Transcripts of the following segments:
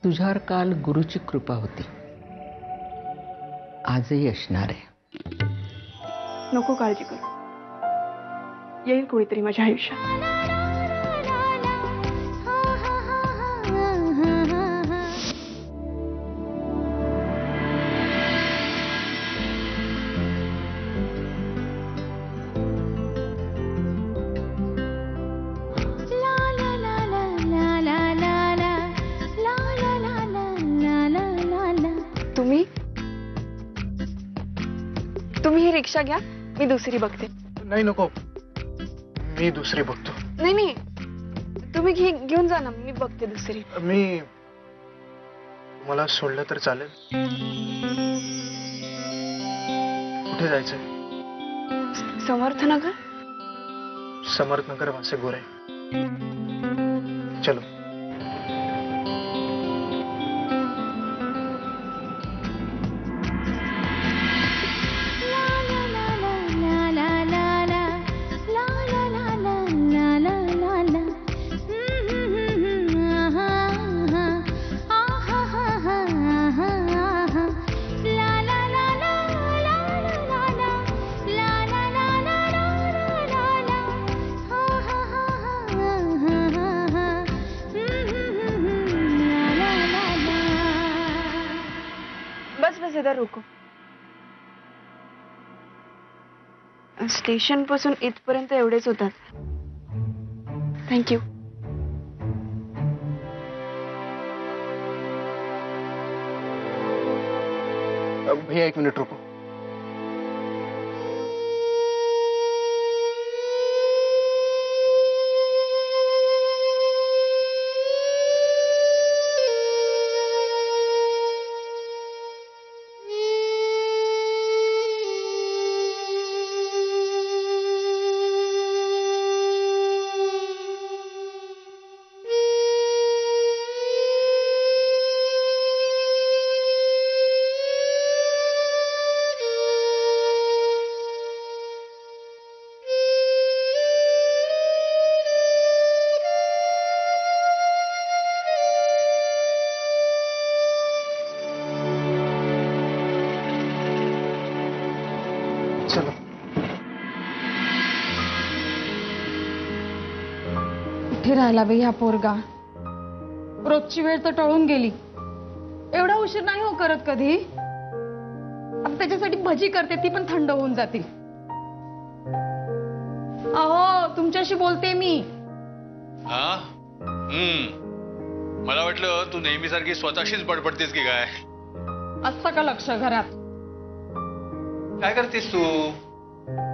तुझ्यावर काल गुरुची कृपा होती, आजही असणार आहे. नको काळजी करू, येईल कोणीतरी माझ्या आयुष्यात. तुम्ही ही रिक्षा घ्या, मी दुसरी बघते. नाही नको, मी दुसरी बघतो. नाही नाही, तुम्ही घेऊन जा ना, मी बघते दुसरी. मी मला सोडलं तर चालेल? कुठे जायचंय? समर्थनगर. समर्थनगर वासे गोरे. चलो. बस इधर रुको. स्टेशन पासून इथपर्यंत एवढेच होतात. थँक्यू. भैया 1 मिनट रुको. चलो. कुठे राहिला बाई हा पोरगा? रोजची वेळ तर टळून गेली. एवढा उशीर नाही हो करत कधी. आता त्याच्यासाठी भजी करते, ती पण थंड होऊन जातील. अहो, तुमच्याशी बोलते मी. हा? मला वाटलं तू नेहमीसारखी स्वतःशीच बडबडतेस की काय. असतं का लक्ष घरात? काय करतेस तू?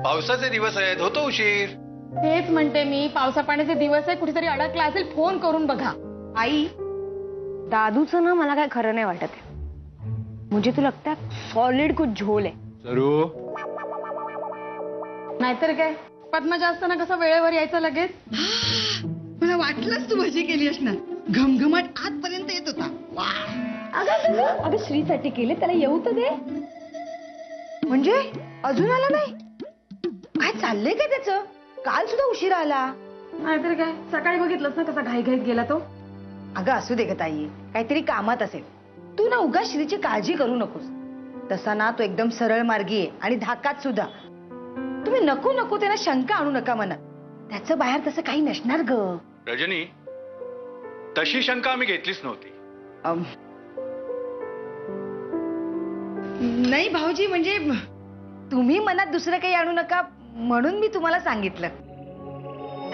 पावसाचे दिवस आहेत, होतो उशीर. तेच म्हणते मी, पावसा पाण्याचे दिवस आहे, कुठेतरी अडकला असेल, फोन करून बघा. आई, दादूचं ना मला काय खरं नाही वाटत आहे. मुझे तो लगता है सॉलिड कुछ झोल है. जरूर. नाहीतर काय, पद्मजा असताना कसं वेळेवर यायचं लगेच. मला वाटलंच तू भजी केली असणार. घमघमाट आतपर्यंत येत होता. अगं श्रीसाठी केले, त्याला येऊ तर दे. म्हणजे अजून आला नाही? काय चाललंय काय त्याचं? काल सुद्धा उशीर आला. नाहीतर काय, सकाळी बघितलंस ना कसा घाईघाईत गेला तो. अगं असू दे ग ताई, काहीतरी कामात असेल. तू ना उगा श्रीची काळजी करू नकोस. तसा ना तो एकदम सरळ मार्गी आहे आणि धाकात सुद्धा. तुम्ही नको नको त्यांना शंका आणू नका मनात. त्याचं बाहेर तसं काही नसणार ग. रजनी, तशी शंका आम्ही घेतलीच नव्हती. नाही भाऊजी, म्हणजे तुम्ही मनात दुसरं काही आणू नका म्हणून मी तुम्हाला सांगितलं.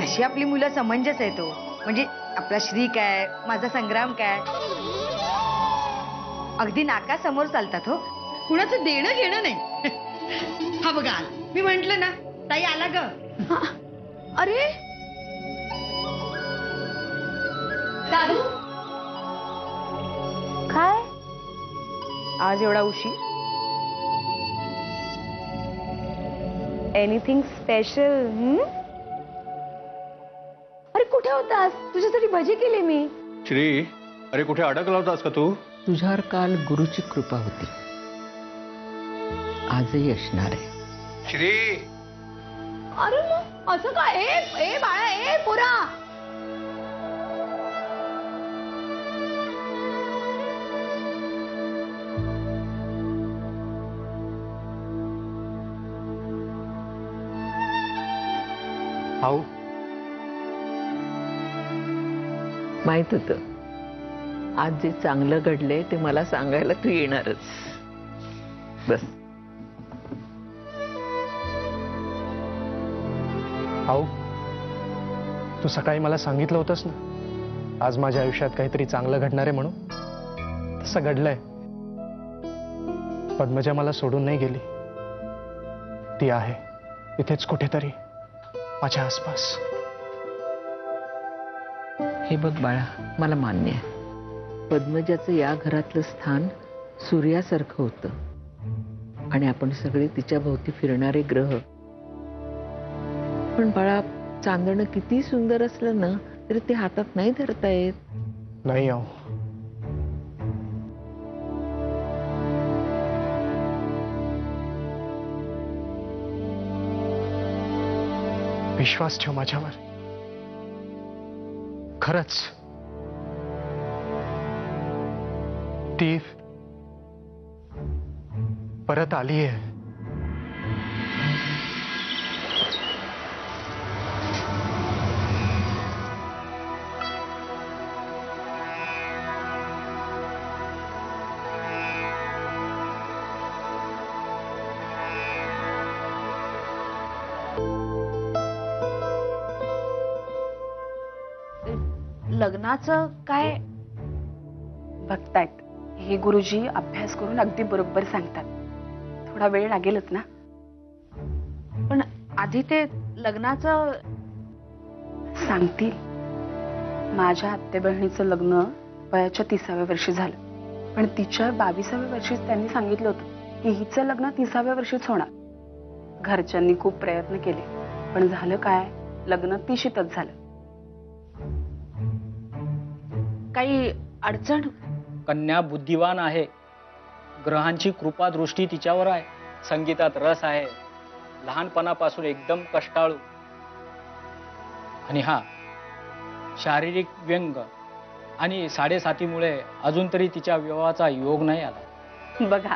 तशी आपली मुलं समंजस आहे तो. म्हणजे आपला श्री काय, माझा संग्राम काय, अगदी नाकासमोर चालतात हो. कुणाचं देणं घेणं नाही. हा बघा, मी म्हंटल ना, ताई आला ग. अरे दादू, काय आज एवढा उशीर? Anything special? अरे कुठे होतास? तुझ्यासाठी भजी केली मी. श्री, अरे कुठे अडकला होतास का तू? तुझ्यावर काल गुरुची कृपा होती, आजही असणार आहे. श्री, अरे मग असं काय? ए बाळा, ए पोरा. भाऊ माहित होतं आज जे चांगलं घडलंय ते मला सांगायला तू येणारच. बस. भाऊ तू सकाळी मला सांगितलं होतंस ना आज माझ्या आयुष्यात काहीतरी चांगलं घडणार आहे म्हणून. तसं घडलंय. पद्मजा मला सोडून नाही गेली. ती आहे इथेच कुठेतरी माझ्या आसपास. हे बघ बाळा, मला मान्य आहे पद्मजाचं या घरातलं स्थान सूर्यासारखं होतं आणि आपण सगळे तिच्या भोवती फिरणारे ग्रह. पण बाळा, चांदणं किती सुंदर असलं ना तरी ते हातात नाही धरता येत. नाही आहो. विश्वास ठेव माझ्यावर. खरंच ती परत आली आहे. लग्नाचं काय बघतायत हे गुरुजी अभ्यास करून अगदी बरोबर सांगतात. थोडा वेळ लागेलच ना, पण आधी ते लग्नाचं सांगतील. माझ्या आत्ते बहिणीचं लग्न वयाच्या 30व्या वर्षी झालं, पण तिच्या 22व्या वर्षीच त्यांनी सांगितलं होतं की हिचं लग्न 30व्या वर्षीच होणार. घरच्यांनी खूप प्रयत्न केले, पण झालं काय, लग्न 30शीतच झालं. काही अडचण? कन्या बुद्धिवान आहे, ग्रहांची कृपा दृष्टी तिच्यावर आहे, संगीतात रस आहे, लहानपणापासून एकदम कष्टाळू, आणि हा शारीरिक व्यंग आणि साडेसातीमुळे अजून तरी तिच्या विवाहाचा योग नाही आला. बघा,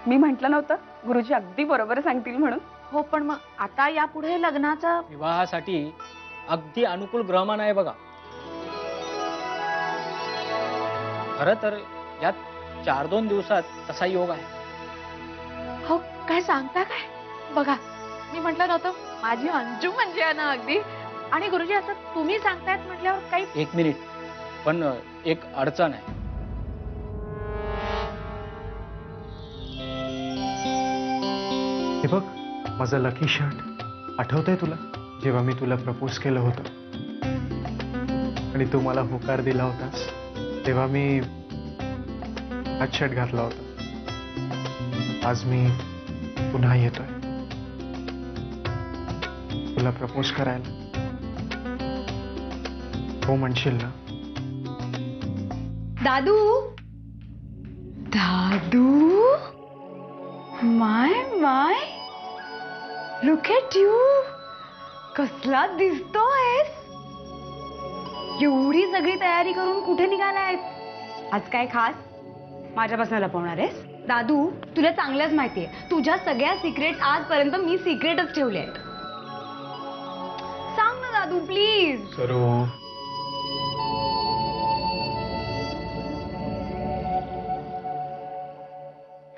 मी म्हटलं नव्हतं गुरुजी अगदी बरोबर सांगतील म्हणून. हो, पण मग आता यापुढे लग्नाचा विवाहासाठी अगदी अनुकूल ग्रहमान आहे बघा. खरं तर यात 4-2 दिवसात तसा योग आहे. हो, काय सांगता काय? बघा, मी म्हटलं नव्हतं माझी अंजू म्हणजे आहे ना अगदी. आणि गुरुजी असं तुम्ही सांगतायत म्हटल्यावर काही 1 मिनिट, पण एक अडचण आहे. हे बघ माझं लकी शर्ट आठवतंय तुला, जेव्हा मी तुला प्रपोज केलं होतं आणि तू मला होकार दिला होतास तेव्हा मी हा शर्ट घातला होता. आज मी पुन्हा येतोय तुला प्रपोज करायला. हो म्हणशील ना? दादू, दादू, माय माय, लुक एट यू. कसला दिसतोयस. एवढी सगळी तयारी करून कुठे निघालाय? आज काय खास माझ्यापासून लपवणार आहेस? दादू, तुला चांगलंच माहितीये तुझ्या सगळ्या सिक्रेट आजपर्यंत मी सिक्रेटच ठेवले आहेत. सांग ना दादू प्लीज. सरू,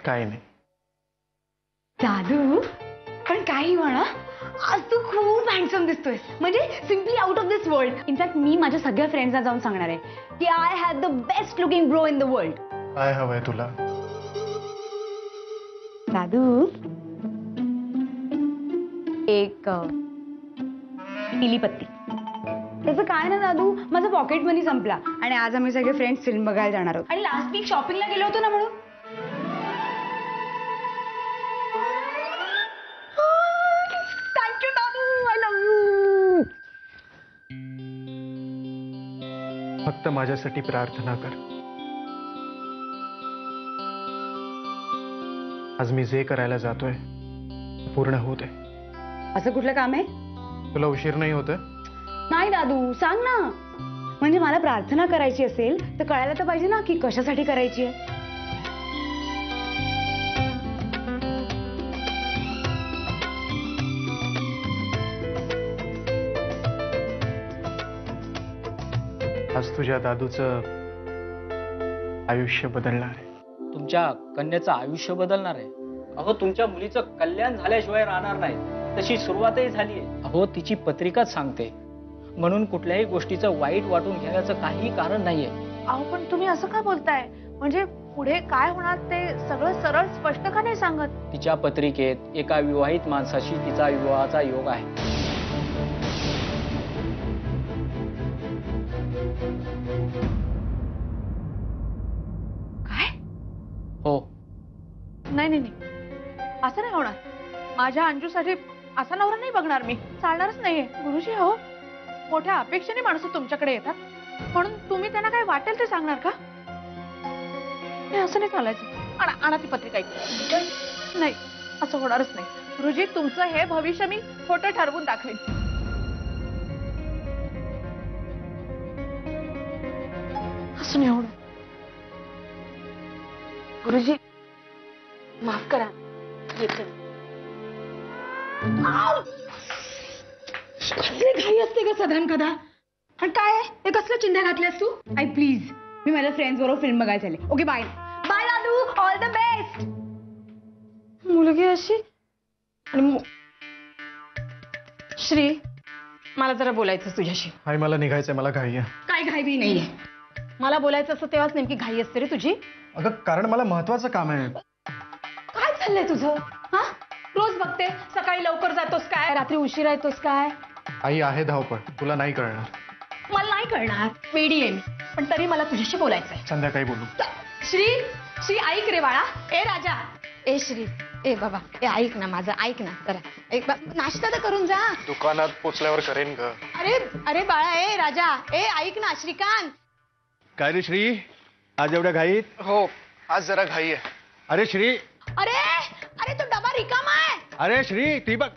काय नाही. दादू, पण काही म्हणा, आज तू खूप हँडसम दिसतोयस. म्हणजे simply out of this world. In fact मी माझ्या सगळ्या फ्रेंड्सना जाऊन सांगणार आहे की I have the best looking bro in the world. काय हवंय तुला? दादू, एक पिली पत्ती. त्याचं काय ना दादू, माझा पॉकेट मनी संपला आणि आज आम्ही सगळे फ्रेंड्स फिल्म बघायला जाणार आहोत. आणि लास्ट वीक शॉपिंगला गेलो होतो ना म्हणून. Thank you Dadu, I love you. फक्त माझ्यासाठी प्रार्थना कर. आज मी जे करायला जातोय पूर्ण होत आहे. असं कुठलं काम आहे? तुला उशीर नाही होत? नाही दादू, सांग ना. म्हणजे मला प्रार्थना करायची असेल तर कळायला तर पाहिजे ना की कशासाठी करायची आहे. तुझ्या दादूचं आयुष्य बदलणार आहे. तुमच्या कन्याचं आयुष्य बदलणार आहे. अहो तुमच्या मुलीचं कल्याण झाल्याशिवाय राहणार नाही. तशी सुरुवातही झाली आहे. अहो तिची पत्रिकाच सांगते. म्हणून कुठल्याही गोष्टीचं वाईट वाटून घेण्याचं काही कारण नाहीये. अहो पण तुम्ही असं का बोलताय? म्हणजे पुढे काय होणार ते सगळं सरळ स्पष्ट का नाही सांगत? तिच्या पत्रिकेत एका विवाहित माणसाशी तिचा विवाहाचा योग आहे. काय? हो. नाही नाही नाही, असं नाही होणार. माझ्या अंजूसाठी असा नवरा नाही बघणार मी. चालणारच नाहीये. गुरुजी हो, मोठ्या अपेक्षेने माणसं तुमच्याकडे येतात, म्हणून तुम्ही त्यांना काय वाटेल ते सांगणार का? हे असं नाही चालायचं. आणा ती पत्रिका इकडे. नाही, असं होणारच नाही. गुरुजी तुमचं हे भविष्य मी खोटं ठरवून दाखवेन. असं नाही होणार. गुरुजी माफ करा. येते. कसली घाई असते का साधारण कदा? आणि काय हे कसलं चिंध्या घातल्यास तू? आई प्लीज, मी माझ्या फ्रेंड्स बरोबर फिल्म बघायला चालले. Okay bye. बाय दादू, ऑल द बेस्ट. मुलगी अशी आणि श्री, मला जरा बोलायचं तुझ्याशी. आई मला निघायचंय, मला घाई आहे. काय घाई बी नाहीये. मला बोलायचं असं तेव्हाच नेमकी घाई असते रे तुझी. अगं कारण मला महत्वाचं काम आहे. काय चाललंय तुझं? हा, रोज बघते सकाळी लवकर जातोस काय, रात्री उशिरा येतोस काय. आई आहे धावपळ, तुला नाही कळणार. मला नाही कळणार, वेडी आहे मी, पण तरी मला तुझ्याशी बोलायचंय. संध्याकाळी बोलू. श्री, श्री ऐक रे बाळा. ए राजा, ए श्री, ए बाबा, ए ऐक ना माझं, ऐक ना जरा. एक नाश्ता तर करून जा. दुकानात पोचल्यावर करेन ग. अरे अरे बाळा, ए राजा, ए ऐक ना. श्रीकांत. काय रे श्री, आज एवढ्या घाईत? हो, आज जरा घाई आहे. अरे श्री, अरे अरे तो डबा रिकामा आहे. अरे श्री ती बघ.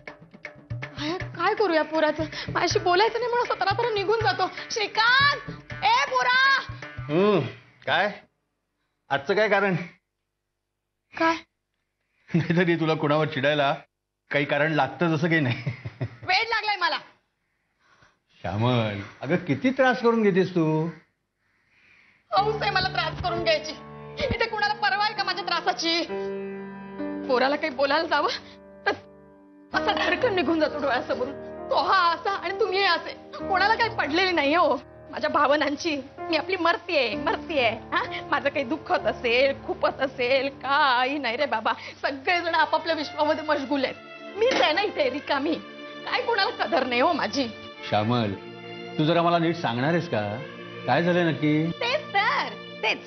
काय करूया पोराचं? माझ्याशी बोलायचं नाही म्हणून सतरा निघून जातो. श्रीकांत, ए पोरा. काय आजचं काय कारण? काय नाहीतरी तुला कुणावर चिडायला काही कारण लागतं जसं काही नाही. वेळ लागलाय मला. श्यामल, अगं किती त्रास करून घेतेस तू? हौस आहे मला त्रास करून घ्यायची. इथे कुणाला परवा आहे का माझ्या त्रासाची? पोराला काही बोलायला जावं तर असा धडकन निघून जातो डोळ्यासमोरून. तो हा असा आणि तुम्ही असे. कोणाला काही पडलेली नाही हो माझ्या भावनांची. मी आपली मरतीये. हा, माझं काही दुःखत असेल, खूपच असेल, काही नाही रे बाबा. सगळेजण आपापल्या विश्वामध्ये मशगूल आहेत. मीच आहे ना इथे रिकामी. काय कोणाला कदर नाही हो माझी. श्यामल, तू जरा मला नीट सांगणार आहेस का? काय झालंय नक्की? तेच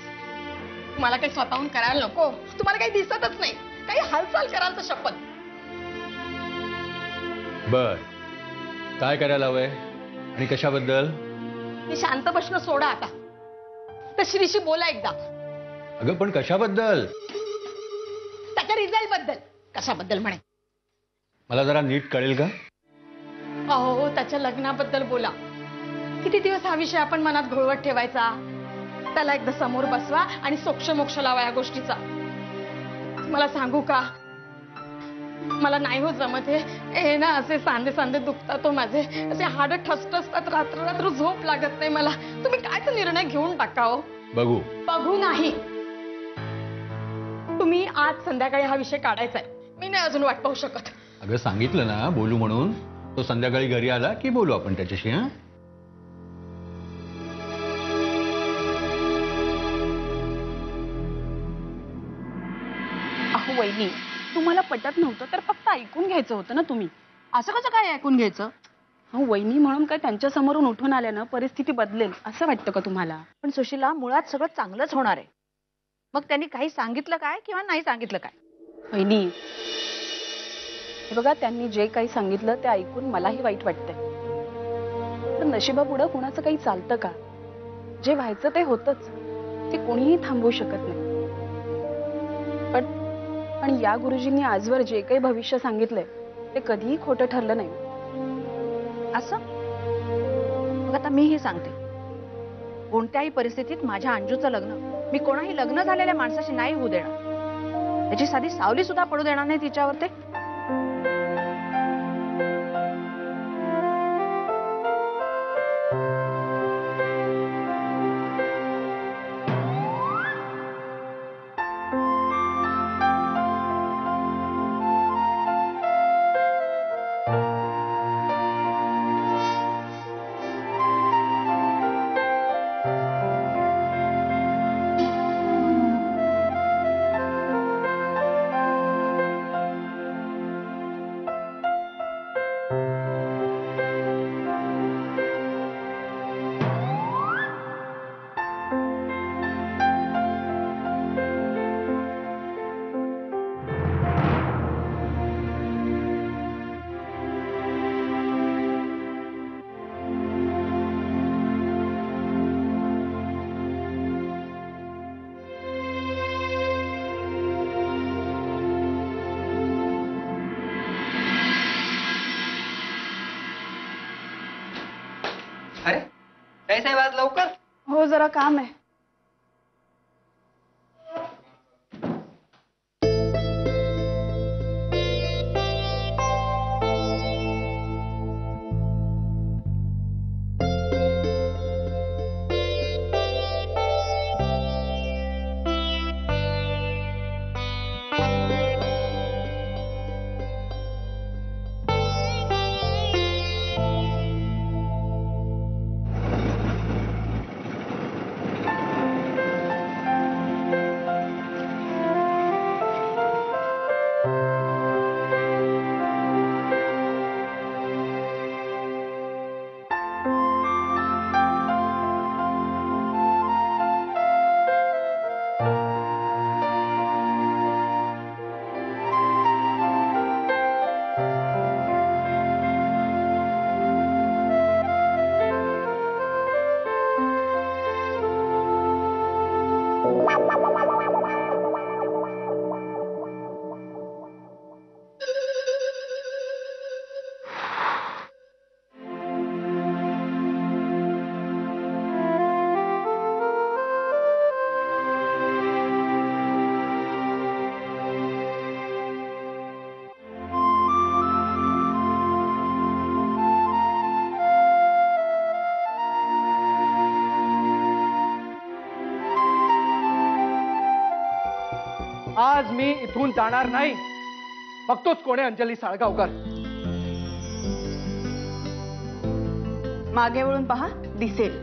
तुम्हाला काही स्वतःहून करायला नको. तुम्हाला काही दिसतच नाही. काही हालचाल कराल तर शपथ. बर, काय करायला हवंय आणि कशाबद्दल? मी शांत बसणं सोडा आता. तर श्रीशी बोला एकदा. अगं पण कशाबद्दल? त्याच्या रिझल्ट बद्दल. कशाबद्दल म्हणे? मला जरा नीट कळेल का? अहो त्याच्या लग्नाबद्दल बोला. किती दिवस हा विषय आपण मनात घोळवत ठेवायचा? त्याला एकदा समोर बसवा आणि सोक्ष लावा या गोष्टीचा. मला सांगू का, मला नाही हो जमत हे ना. असे सांधे दुखतात हो माझे. असे हाड ठसठसतात. रात्र झोप लागत नाही मला. तुम्ही काय तो निर्णय घेऊन टाका हो. बघू नाही. तुम्ही आज संध्याकाळी हा विषय काढायचाय. मी नाही अजून वाट पाहू शकत. अगं सांगितलं ना बोलू म्हणून. तो संध्याकाळी घरी आला की बोलू आपण त्याच्याशी. हा, अहो वहिनी, तुम्हाला पटत नव्हतं तर फक्त ऐकून घ्यायचं होतं ना तुम्ही. असं कसं काय ऐकून घ्यायचं? हो वहिनी म्हणून काय त्यांच्या समोरून उठून आल्यानं परिस्थिती बदलेल असं वाटतं का तुम्हाला? पण सुशीला, मुळात सगळं चांगलंच होणार आहे. मग त्यांनी काही सांगितलं काय किंवा नाही सांगितलं काय? वहिनी हे बघा, त्यांनी जे काही सांगितलं ते ऐकून मलाही वाईट वाटतंय. पण नशिबापुढं कुणाचं काही चालतं का? जे व्हायचं ते होतच. ते कोणीही थांबवू शकत नाही. पण या गुरुजींनी आजवर जे काही भविष्य सांगितलंय ते कधीही खोटं ठरलं नाही. असं मग आता मीही सांगते, कोणत्याही परिस्थितीत माझ्या अंजूचं लग्न मी कोणाही लग्न झालेल्या माणसाशी नाही होऊ देणार. त्याची साधी सावली सुद्धा पडू देणार नाही तिच्यावर. ते काय साहेब आज लवकर? हो जरा काम आहे. आज मी इथून जाणार नाही. बघतोच कोण आहे अंजली साळगावकर. मागे वळून पहा, दिसेल.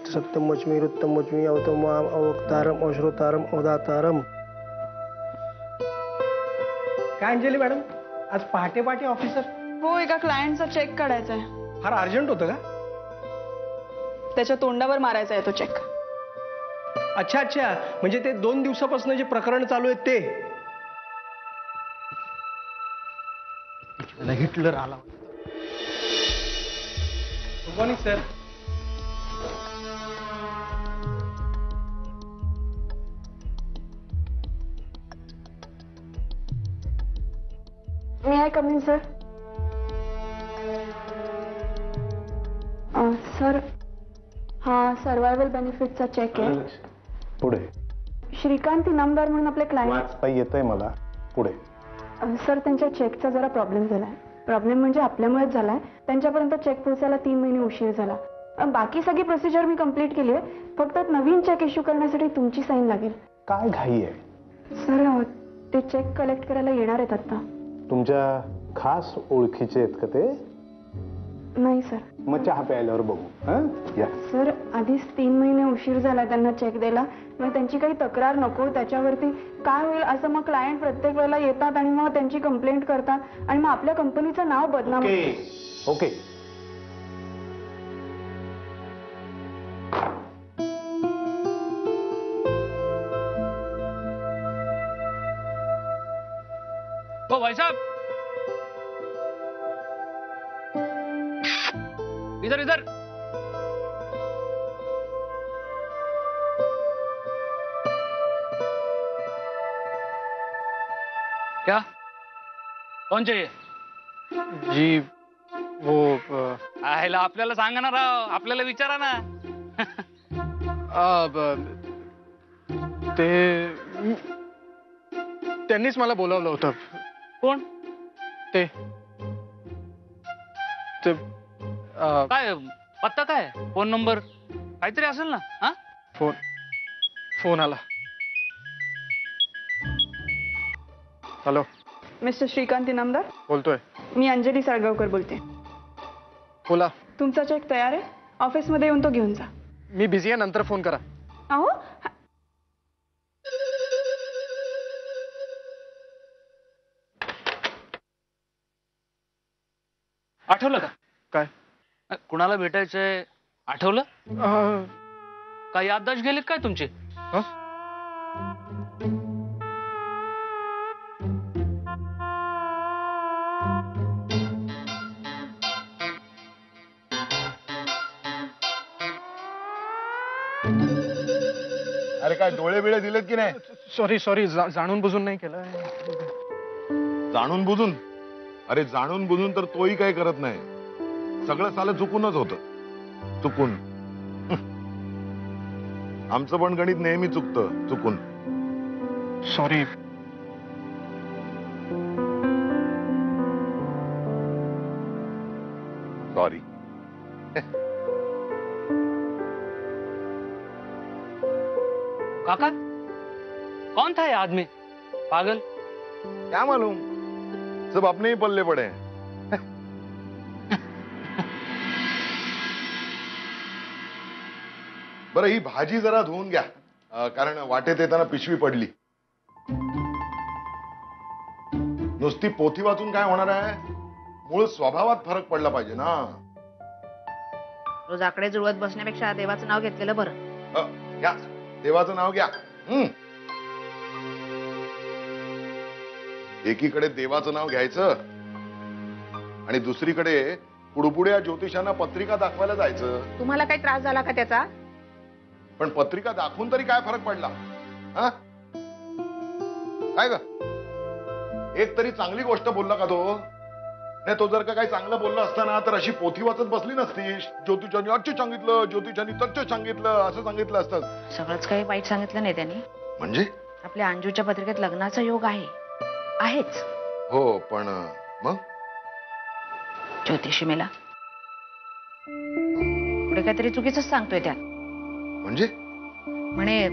सत्यम वच्मि रुत्तम वच्मि अवतम अवक्तारम अश्रोतारम अवदातारम. काय अंजली मॅडम, आज पहाटे पहाटे ऑफिसर? हो, एका क्लायंटचा चेक काढायचा आहे. फार अर्जंट होतं का? त्याच्या तोंडावर मारायचा आहे तो चेक. अच्छा अच्छा, म्हणजे ते 2 दिवसापासून जे प्रकरण चालू आहे ते. हिटलर आला. Good morning sir. मी आहे कमिंग सर. सर, हा सर्वायवल बेनिफिटचा चेक आहे. पुढे. श्रीकांत इनामदार म्हणून आपले क्लायंट. वाचता येतंय मला. पुढे. सर, त्यांच्या चेकचा जरा प्रॉब्लेम झालाय. प्रॉब्लेम म्हणजे आपल्यामुळेच झालाय. त्यांच्यापर्यंत चेक पोहोचायला 3 महिने उशीर झाला. बाकी सगळी प्रोसिजर मी कंप्लीट केली आहे. फक्त नवीन चेक इश्यू करण्यासाठी तुमची साईन लागेल. काय घाई आहे? सर, ते चेक कलेक्ट करायला येणार आहेत आता. तुमच्या खास ओळखीचे आहेत का ते? नाही सर. मग चहा प्यायल्यावर बघू. या. सर, आधीच 3 महिने उशीर झाला त्यांना चेक द्यायला. मग त्यांची काही तक्रार नको, त्याच्यावरती काय होईल असं मग क्लायंट प्रत्येक वेळेला येतात आणि मग त्यांची कंप्लेंट करतात आणि मग आपल्या कंपनीचं नाव बदनाम होतं. ओके. ओ भाई साहब, इधर इधर. क्या? कौन चाहिए? जी वो आयला आपल्याला सांगा ना राव, आपल्याला विचारा ना. ते त्यांनीच मला बोलावलं होतं. कोण? ते काय पत्ता, काय फोन नंबर काहीतरी असेल ना. हा, फोन आला. हॅलो, मिस्टर श्रीकांत इनामदार बोलतोय. मी अंजली साळगावकर बोलते. बोला. तुमचा चेक तयार आहे, ऑफिसमध्ये येऊन तो घेऊन जा. मी बिझी आहे, नंतर फोन करा. अहो, आठवलं का? काय? कुणाला भेटायचंय आठवलं? काय याददाश्त गेली काय तुमची? अरे काय डोळे बिळे दिलेत की नाही? सॉरी सॉरी, जाणून बुजून नाही केलं. जाणून बुजून? अरे जाणून बुजून तर तोही काही करत नाही. सगळं सालं चुकूनच होतं. चुकून. आमचं पण गणित नेहमी चुकतं चुकून. सॉरी. सॉरी. काका, कौन था ये आदमी? पागल. क्या मालूम, सब अपने ही पल्ले पड़े हैं. बरं, ही भाजी जरा धुवून घ्या, कारण वाटेत येताना पिशवी पडली. नुसती पोथी वाचून काय होणार आहे? मूळ स्वभावात फरक पडला पाहिजे ना. रोज आकडे जुळवत बसण्यापेक्षा देवाचं नाव घेतलेलं बरं. घ्या, देवाचं नाव घ्या. एकीकडे देवाचं नाव घ्यायचं आणि दुसरीकडे पुढपुढे ज्योतिषांना पत्रिका दाखवायला जायचं. तुम्हाला काही त्रास झाला का त्याचा? पण पत्रिका दाखवून तरी काय फरक पडला? हा, काय ग? एक तरी चांगली गोष्ट बोलला का तो? नाही, तो जर का काही चांगलं बोलला असताना तर अशी पोथी वाचत बसली नसती. ज्योतिषांनी अच्छे सांगितलं, ज्योतिषांनी तच्च सांगितलं, असं सांगितलं असतं. सगळंच काही वाईट सांगितलं नाही त्यांनी. म्हणजे आपल्या अंजूच्या पत्रिकेत लग्नाचा योग आहेच. हो, पण मग ज्योतिषी मेला. पुढे काहीतरी चुकीचंच सांगतोय त्यात. म्हणजे म्हणे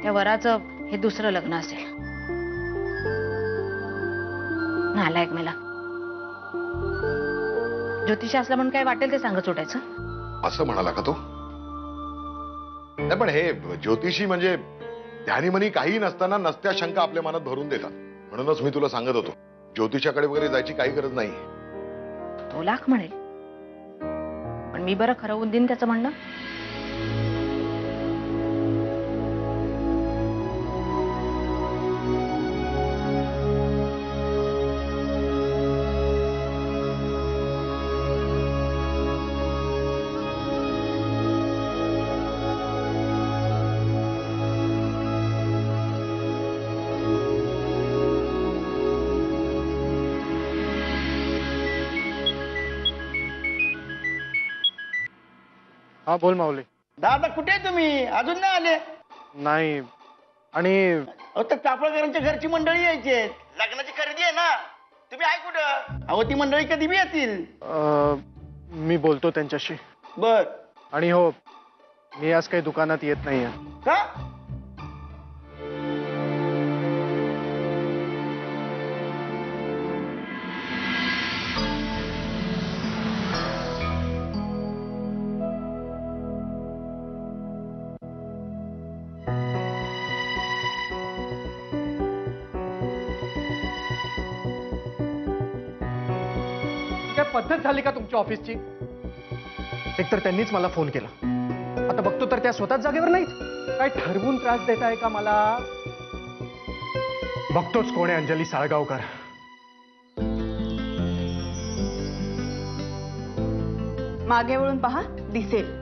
त्या वराचं हे दुसरं लग्न असेल. नालायक मेला. ज्योतिषी असला म्हणून काय वाटेल ते सांगत सुटायचं. असं म्हणाला का तो? नाही, पण हे ज्योतिषी म्हणजे ध्यानीमनी काही नसताना नसत्या शंका आपल्या मनात भरून देतात. म्हणूनच मी तुला सांगत होतो, ज्योतिषाकडे वगैरे जायची काही गरज नाही. तो लाख म्हणेल, पण मी बरं खरं होऊन देईन त्याचं म्हणणं. हा, बोल माऊली. दादा कुठे आहे तुम्ही? अजून नाही आले? नाही, आणि अहो, तर चापळकरांच्या घरची मंडळी यायची. लग्नाची खरेदी आहे ना. तुम्ही आहे कुठं? अहो, ती मंडळी कधी बी येतील. मी बोलतो त्यांच्याशी. बर. आणि हो, मी आज काही दुकानात येत नाहीये. का? पद्धत झाली का तुमच्या ऑफिसची? एकतर त्यांनीच मला फोन केला, आता बघतो तर त्या स्वतःच जागेवर नाहीत. काय ठरवून त्रास देत आहे का मला? बघतोच कोण आहे अंजली साळगावकर. मागे वळून पहा, दिसेल.